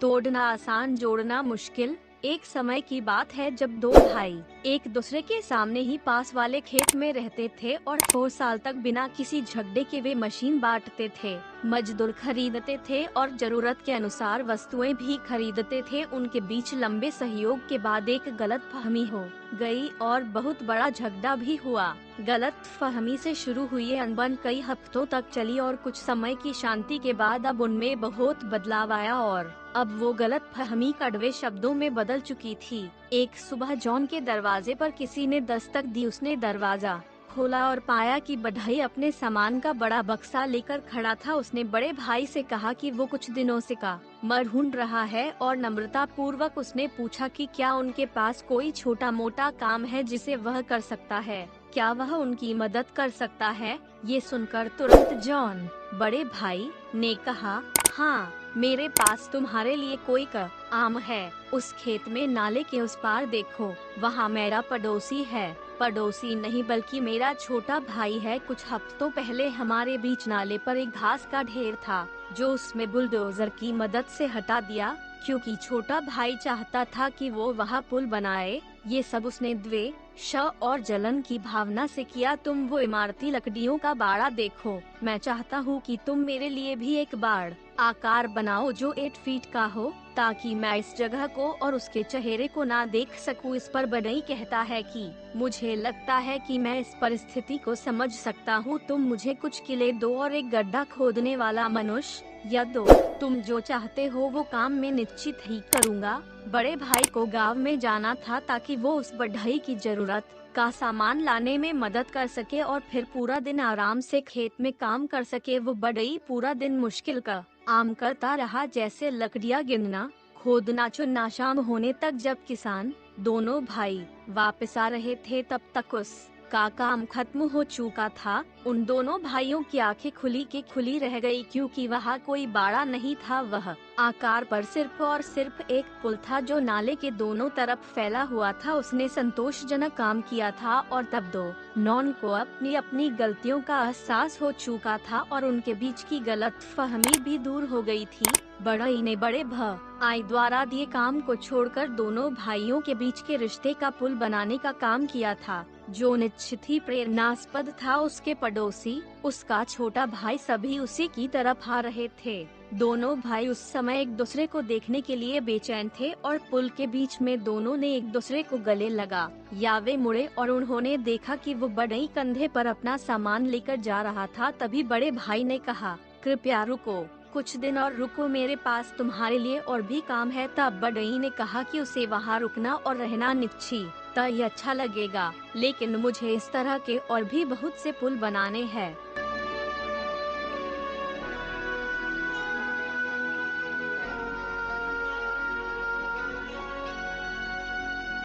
तोड़ना आसान, जोड़ना मुश्किल। एक समय की बात है जब दो भाई एक दूसरे के सामने ही पास वाले खेत में रहते थे और 2 साल तक बिना किसी झगड़े के वे मशीन बांटते थे, मजदूर खरीदते थे और जरूरत के अनुसार वस्तुएं भी खरीदते थे। उनके बीच लंबे सहयोग के बाद एक गलतफहमी हो गई और बहुत बड़ा झगड़ा भी हुआ। गलतफहमी से शुरू हुई अनबन कई हफ्तों तक चली और कुछ समय की शांति के बाद अब उनमें बहुत बदलाव आया और अब वो गलतफहमी कड़वे शब्दों में बदल चुकी थी। एक सुबह जॉन के दरवाजे पर किसी ने दस्तक दी। उसने दरवाजा खोला और पाया कि बढ़ई अपने सामान का बड़ा बक्सा लेकर खड़ा था। उसने बड़े भाई से कहा कि वो कुछ दिनों से काम ढूंढ रहा है और नम्रता पूर्वक उसने पूछा कि क्या उनके पास कोई छोटा मोटा काम है जिसे वह कर सकता है, क्या वह उनकी मदद कर सकता है। ये सुनकर तुरंत जॉन बड़े भाई ने कहा, हाँ, मेरे पास तुम्हारे लिए कोई काम है। उस खेत में नाले के उस पार देखो, वहाँ मेरा पड़ोसी है। पड़ोसी नहीं बल्कि मेरा छोटा भाई है। कुछ हफ्तों पहले हमारे बीच नाले पर एक घास का ढेर था जो उसमें बुलडोजर की मदद से हटा दिया क्योंकि छोटा भाई चाहता था कि वो वहाँ पुल बनाए। ये सब उसने द्वेष और जलन की भावना से किया। तुम वो इमारती लकड़ियों का बाड़ा देखो। मैं चाहता हूँ कि तुम मेरे लिए भी एक बाड़ आकार बनाओ जो 8 फीट का हो, ताकि मैं इस जगह को और उसके चेहरे को ना देख सकूं। इस पर बढ़ई कहता है कि मुझे लगता है कि मैं इस परिस्थिति को समझ सकता हूँ। तुम मुझे कुछ किले दो और एक गड्ढा खोदने वाला मनुष्य या दो। तुम जो चाहते हो वो काम मैं निश्चित ही करूँगा। बड़े भाई को गांव में जाना था ताकि वो उस बढ़ई की जरूरत का सामान लाने में मदद कर सके और फिर पूरा दिन आराम से खेत में काम कर सके। वो बढ़ई पूरा दिन मुश्किल का काम करता रहा, जैसे लकड़ियाँ गिनना, खोदना, चुनना। शाम होने तक जब किसान दोनों भाई वापस आ रहे थे तब तक उस का काम खत्म हो चुका था। उन दोनों भाइयों की आंखें खुली की खुली रह गई क्योंकि वहाँ कोई बाड़ा नहीं था। वह आकार पर सिर्फ और सिर्फ एक पुल था जो नाले के दोनों तरफ फैला हुआ था। उसने संतोषजनक काम किया था और तब दोनों को अपनी अपनी गलतियों का एहसास हो चुका था और उनके बीच की गलतफहमी भी दूर हो गई थी। बढ़ई ने बड़े भाई द्वारा दिए काम को छोड़कर दोनों भाइयों के बीच के रिश्ते का पुल बनाने का काम किया था, जो निश्चित ही प्रेरणास्पद था। उसके पड़ोसी, उसका छोटा भाई, सभी उसी की तरफ आ रहे थे। दोनों भाई उस समय एक दूसरे को देखने के लिए बेचैन थे और पुल के बीच में दोनों ने एक दूसरे को गले लगा या वे मुड़े और उन्होंने देखा कि वो बढ़ई कंधे पर अपना सामान लेकर जा रहा था। तभी बड़े भाई ने कहा, कृपया रुको, कुछ दिन और रुको, मेरे पास तुम्हारे लिए और भी काम है। तब बढ़ई ने कहा कि उसे वहाँ रुकना और रहना निश्चित ही अच्छा लगेगा, लेकिन मुझे इस तरह के और भी बहुत से पुल बनाने हैं।